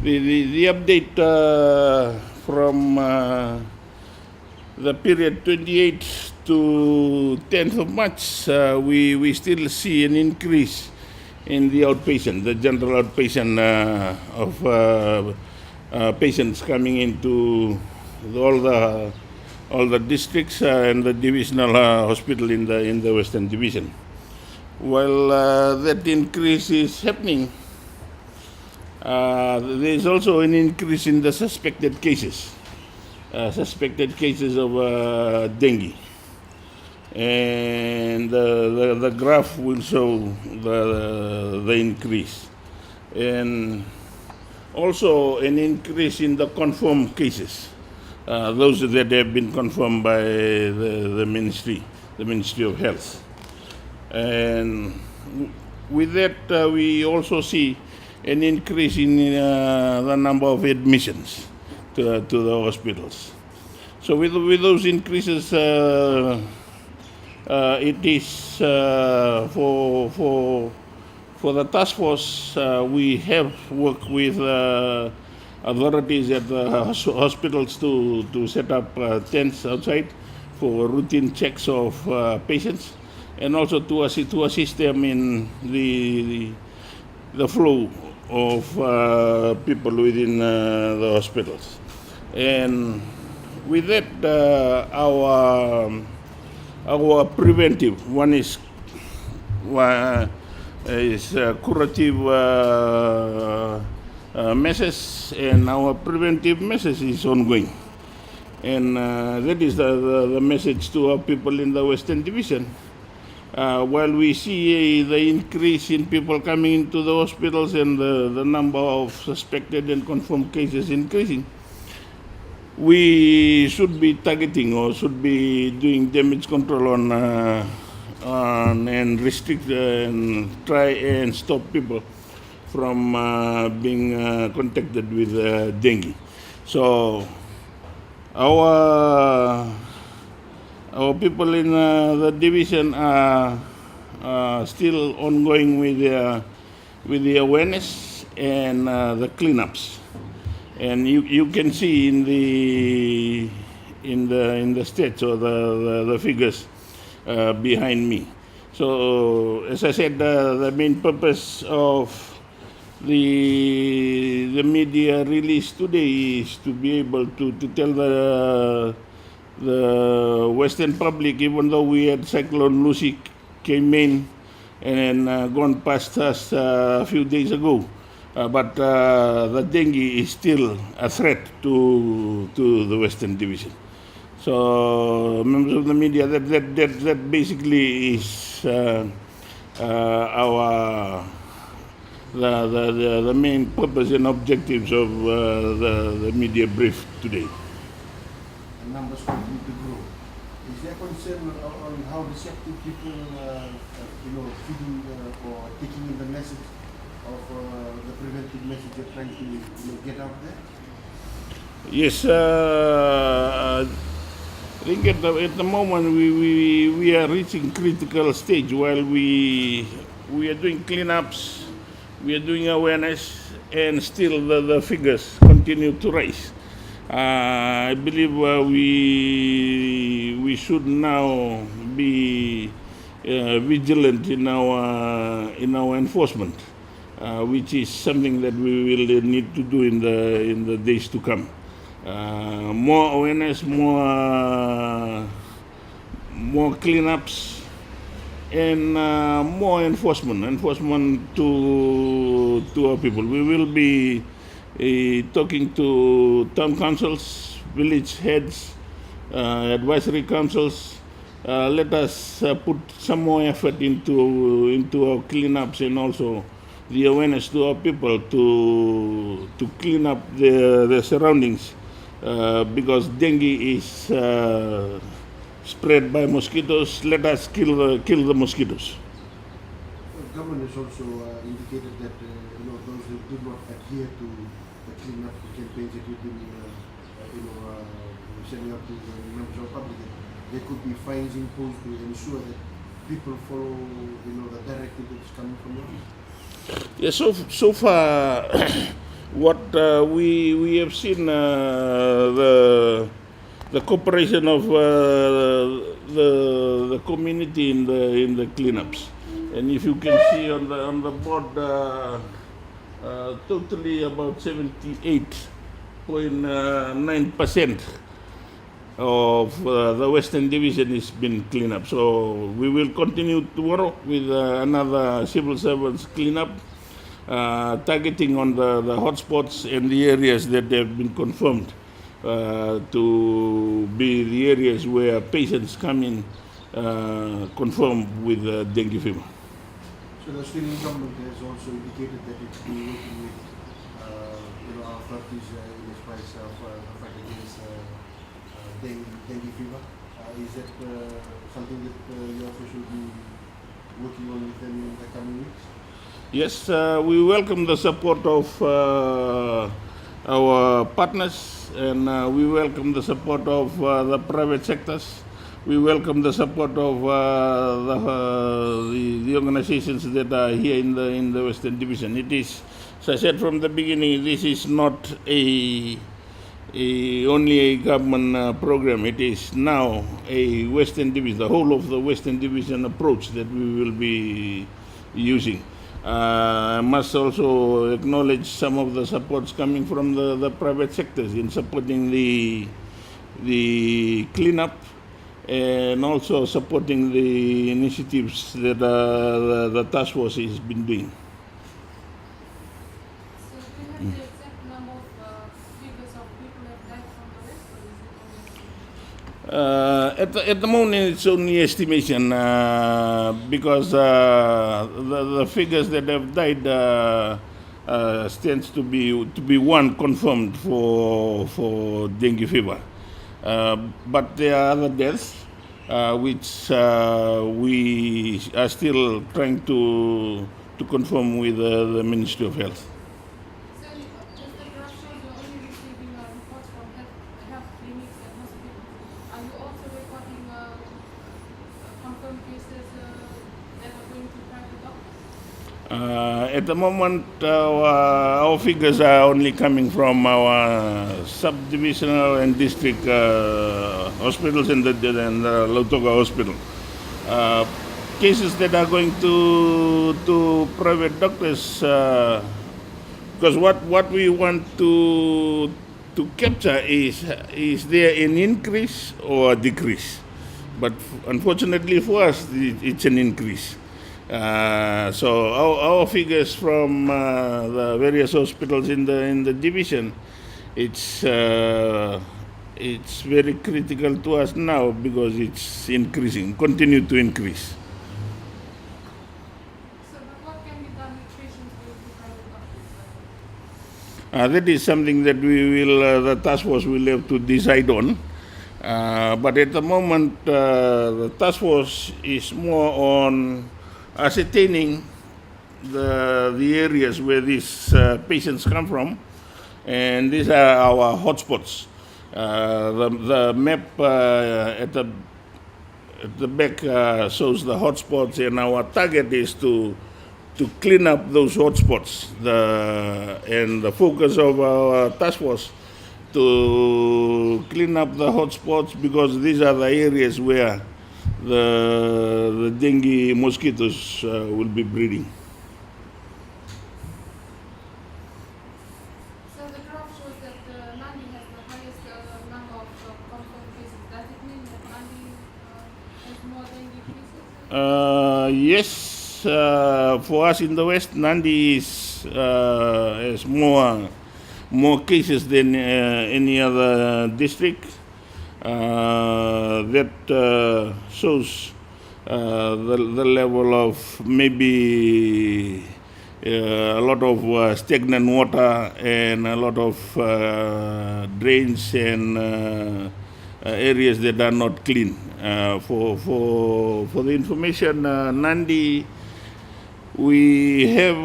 The update from the period 28th to 10th of March, we still see an increase in the outpatient, the general outpatient of patients coming into all the districts and the divisional hospital in the Western Division. While that increase is happening, there is also an increase in the suspected cases of dengue. And the graph will show the increase. And also an increase in the confirmed cases, those that have been confirmed by the Ministry of Health. And with that, we also see an increase in the number of admissions to the hospitals. So with those increases, it is for the task force, we have worked with authorities at the hospitals to set up tents outside for routine checks of patients, and also to assist them in the flow of people within the hospitals. And with that, our preventive one is curative measures, and our preventive message is ongoing. And that is the message to our people in the Western Division. While we see the increase in people coming into the hospitals and the number of suspected and confirmed cases increasing, we should be targeting or should be doing damage control on and restrict and try and stop people from being contacted with dengue. So our people in the division are still ongoing with the awareness and the cleanups. And you can see in the stats or the figures behind me. So as I said, the main purpose of the media release today is to be able to tell the Western public, even though we had Cyclone Lucy came in and gone past us a few days ago. But the dengue is still a threat to the Western Division. So members of the media, that basically is the main purpose and objectives of the media brief today. The numbers continue to grow. Is there concern on how receptive people, feeding or taking in the message of the preventive message you're trying to get out there? Yes, I think at the moment we are reaching critical stage. While we are doing cleanups, we are doing awareness, and still the figures continue to rise. I believe we should now be vigilant in our enforcement. Which is something that we will need to do in the days to come. More awareness, more cleanups, and more enforcement to our people. We will be talking to town councils, village heads, advisory councils. Let us put some more effort into our cleanups and also the awareness to our people to clean up their surroundings, because dengue is spread by mosquitoes. Let us kill the mosquitoes. The government has also indicated that those who do not adhere to the cleanup campaigns that you've been sending out to the members of the public, there could be fines imposed to ensure that people follow the directive that is coming from you. Yeah, so far What we have seen the cooperation of the community in the cleanups, and if you can see on the board, totally about 78.9% of the Western Division has been cleaned up. So we will continue tomorrow with another civil servants cleanup, targeting on the hotspots and the areas that have been confirmed to be the areas where patients come in confirmed with dengue fever. So the Australian government has also indicated that it will be working with our authorities in this place of fight against dengue fever. Is that something that your office will be working on with them in the coming weeks? Yes, we welcome the support of our partners, and we welcome the support of the private sectors. We welcome the support of the organizations that are here in the Western Division. It is, as I said from the beginning, this is not only a government program. It is now a Western Division, the whole of the Western Division approach that we will be using. I must also acknowledge some of the supports coming from the private sectors in supporting the cleanup, and also supporting the initiatives that the task force has been doing. So do you have the exact number of figures of people that died from the West, or is it At the moment, it's only estimation because the figures that have died stands to be one confirmed for dengue fever. But there are other deaths which we are still trying to confirm with the Ministry of Health. So does the graph show you're only receiving reports from health clinics and hospitals? Are you also recording confirmed cases that are going to private doctors? At the moment, our figures are only coming from our sub-divisional and district hospitals and the Lautoka Hospital. Cases that are going to private doctors, because what we want to capture is there an increase or a decrease? But unfortunately for us, it's an increase. So our figures from the various hospitals in the division, it's very critical to us now because it's increasing, continue to increase. So but what can be done with patients going to private doctors? That is something that we will, the task force will have to decide on. But at the moment, the task force is more on ascertaining the areas where these patients come from, and these are our hotspots. The map at the back shows the hotspots, and our target is to clean up those hotspots. And the focus of our task force to clean up the hotspots, because these are the areas where the dengue mosquitoes will be breeding. So the graph shows that Nandi has the highest number of confirmed cases. Does it mean that Nandi has more dengue cases? Yes, for us in the West, Nandi has more cases than any other district. That shows the level of maybe a lot of stagnant water and a lot of drains and areas that are not clean. For the information, Nandi, we have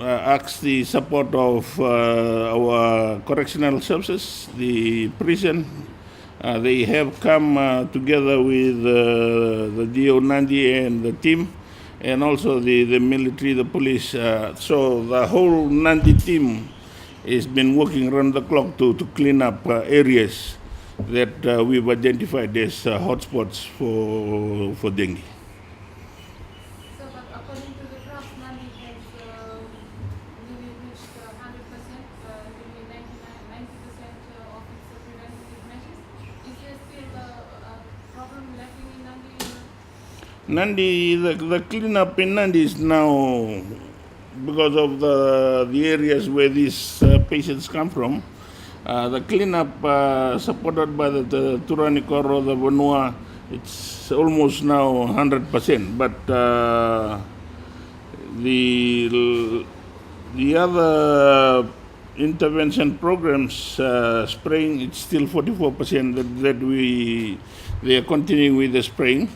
asked the support of our correctional services, the prison. They have come together with the DO Nandi and the team, and also the military, the police. So the whole Nandi team has been working around the clock to clean up areas that we've identified as hotspots for dengue. So, but according to the graph, Nandi has nearly reached 100%, nearly 90% of its preventative measures. Is there still a problem lacking in Nandi? Nandi, the cleanup in Nandi is now because of the areas where these patients come from. The cleanup supported by the Turanikoro, the Vanua, it's almost now 100%. But the other intervention programs, spraying, it's still 44% that they are continuing with the spraying,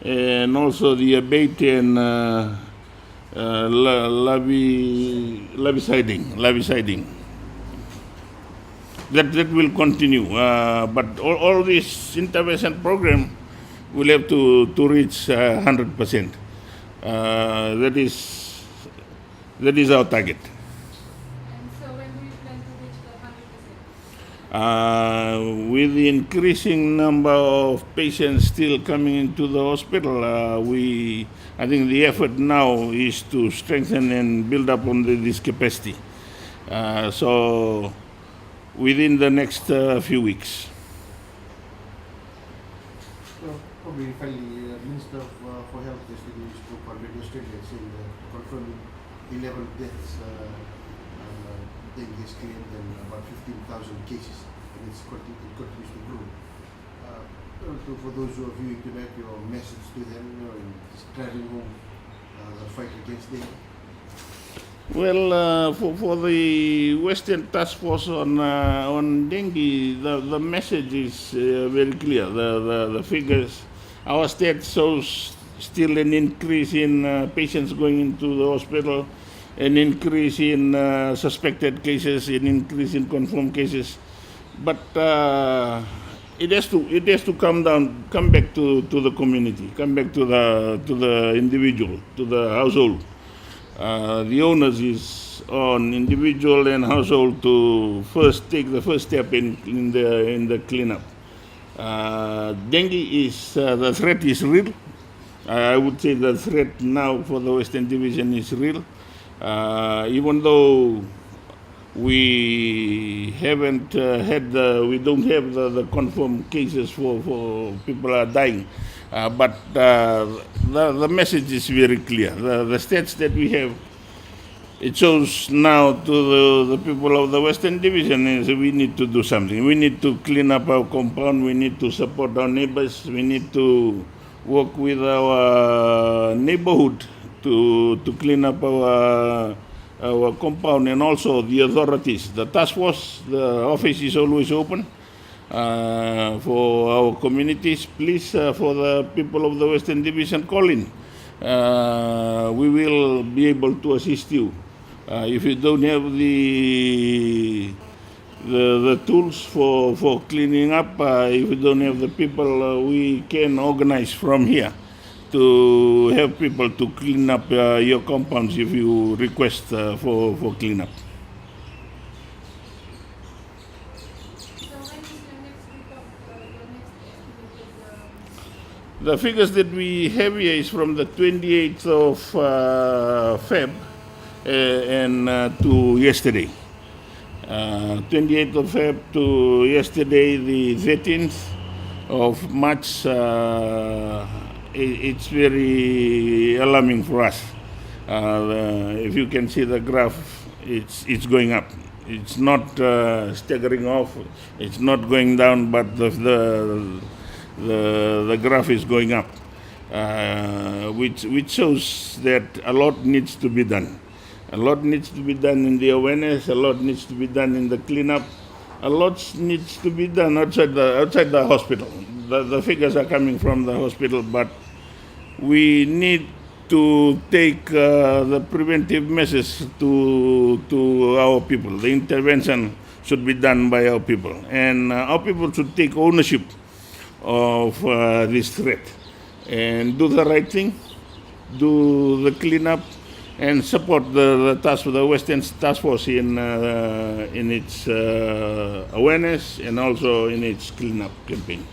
and also the abate and laviciding. That will continue, but all this intervention program will have to reach 100%. That is our target. And so when do you plan to reach the 100%? With the increasing number of patients still coming into the hospital, I think the effort now is to strengthen and build up on this capacity. So within the next few weeks. So probably finally, Minister for Health yesterday spoke on Radio Australia saying that confirming 11 deaths dengue is claimed and about 15,000 cases, and it continues to grow. So for those who are viewing tonight, your message to them, in just driving home the fight against dengue. Well, for the West Dengue Task Force on dengue, the message is very clear. The figures, our state shows still an increase in patients going into the hospital, an increase in suspected cases, an increase in confirmed cases, but it has to come back to the community, come back to the individual, to the household. The onus is on individual and household to take the first step in the cleanup. Dengue is the threat is real. I would say the threat now for the Western Division is real, even though we haven't we don't have the confirmed cases for people are dying. But the message is very clear. The stats that we have, it shows now to the people of the Western Division is we need to do something. We need to clean up our compound. We need to support our neighbors. We need to work with our neighborhood to clean up our compound, and also the authorities. The task force, the office is always open. For our communities, please, for the people of the Western Division, call in. We will be able to assist you. If you don't have the tools for cleaning up, if you don't have the people, we can organize from here to help people to clean up your compounds if you request for cleanup. The figures that we have here is from the 28th of Feb and to yesterday. 28th of Feb to yesterday, the 13th of March. It's very alarming for us. If you can see the graph, it's going up. It's not staggering off. It's not going down, but the graph is going up, which shows that a lot needs to be done. A lot needs to be done in the awareness. A lot needs to be done in the cleanup. A lot needs to be done outside the hospital. The figures are coming from the hospital, but we need to take the preventive measures to our people. The intervention should be done by our people, and our people should take ownership of this threat and do the right thing. do the cleanup and support the West Dengue Task Force in its awareness and also in its cleanup campaign.